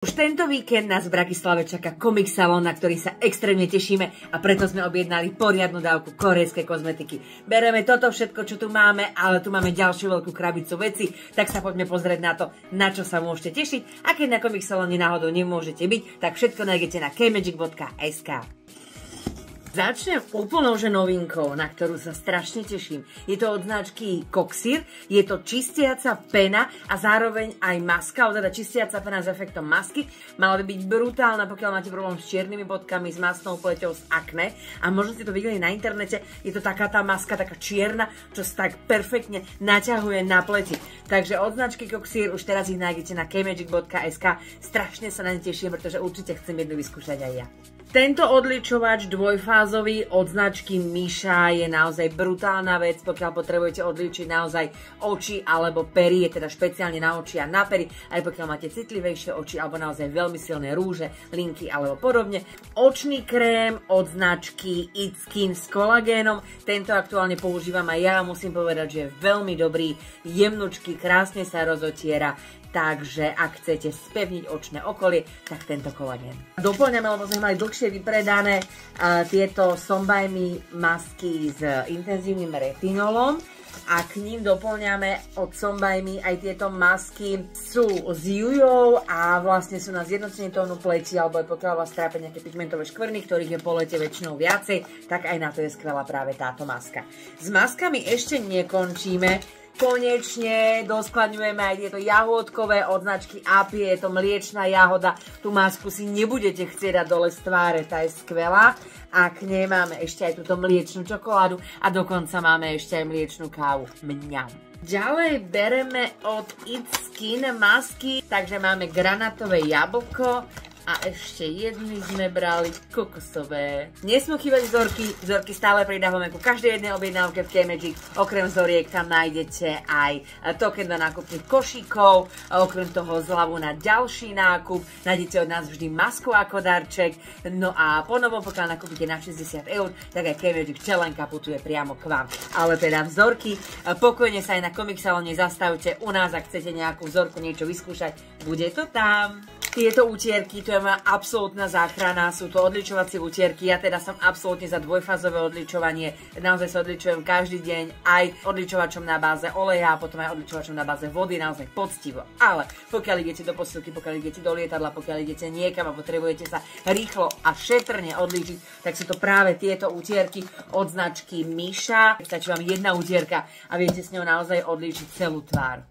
Už tento víkend nás v Bratislave čaká Comic Salon, na ktorý sa extrémne tešíme a preto sme objednali poriadnu dávku korejskej kozmetiky. Bereme toto všetko, čo tu máme, ale tu máme ďalšiu veľkú krabicu veci, tak sa poďme pozrieť na to, na čo sa môžete tešiť. A keď na Comic Salone náhodou nemôžete byť, tak všetko nájdete na kmagic.sk. Začnem úplnou novinkou, na ktorú sa strašne teším. Je to od značky Coxir, je to čistiaca pena a zároveň aj maska, teda čistiaca pena s efektom masky. Mala by byť brutálna, pokiaľ máte problém s čiernymi bodkami, s masnou pleťou, s akné. A možno ste to videli na internete, je to taká tá maska, taká čierna, čo sa tak perfektne naťahuje na pleti. Takže od značky Coxir už teraz ich nájdete na kmagic.sk. Strašne sa na ne teším, pretože určite chcem jednu vyskúšať aj ja. Tento odličovač dvojfázový od značky Misha je naozaj brutálna vec, pokiaľ potrebujete odličiť naozaj oči alebo pery, je teda špeciálne na oči a na pery, aj pokiaľ máte citlivejšie oči alebo naozaj veľmi silné rúže, linky alebo podobne. Očný krém od značky It Skin s kolagénom, tento aktuálne používam aj ja, musím povedať, že je veľmi dobrý, jemnučký, krásne sa rozotiera. Takže ak chcete spevniť očné okolie, tak tento kolagén. Doplňame, lebo sme mali dlhšie vypredané tieto Sonbime masky s intenzívnym retinolom. A k ním doplňame od Sonbime aj tieto masky. Sú s jujou a vlastne sú na zjednotenie tónu pleti, alebo aj pokiaľ vás trápia nejaké pigmentové škvrny, ktorých je po lete väčšinou viacej, tak aj na to je skvelá práve táto maska. S maskami ešte nekončíme. Konečne doskladňujeme aj tieto jahôdkové od značky Apie, je to mliečna jahoda. Tú masku si nebudete chcieť dať dole z tváre, tá je skvelá. A k nej máme ešte aj túto mliečnú čokoládu a dokonca máme ešte aj mliečnú kávu. Mňam. Ďalej bereme od It Skin masky, takže máme granátové jablko. A ešte jedny sme brali kokosové. Nesmú chýbať vzorky stále pridávame ku každej jednej objednávke v Kmagic. Okrem vzoriek tam nájdete aj token do nákupných košíkov, okrem toho zľavu na ďalší nákup, nájdete od nás vždy masku ako darček. No a ponovom, pokiaľ nakúpite na 60 €, tak aj Kmagic čelenka putuje priamo k vám. Ale teda vzorky, pokojne sa aj na Comic Salone zastavte u nás, ak chcete nejakú vzorku, niečo vyskúšať, bude to tam. Tieto utierky, to je moja absolútna záchrana, sú to odličovacie utierky, ja teda som absolútne za dvojfázové odličovanie, naozaj sa odličujem každý deň, aj odličovačom na báze oleja, a potom aj odličovačom na báze vody, naozaj poctivo. Ale pokiaľ idete do posilky, pokiaľ idete do lietadla, pokiaľ idete niekam a potrebujete sa rýchlo a šetrne odličiť, tak sú to práve tieto utierky od značky Misha. Stačí vám jedna utierka a viete s ňou naozaj odlíčiť celú tvár.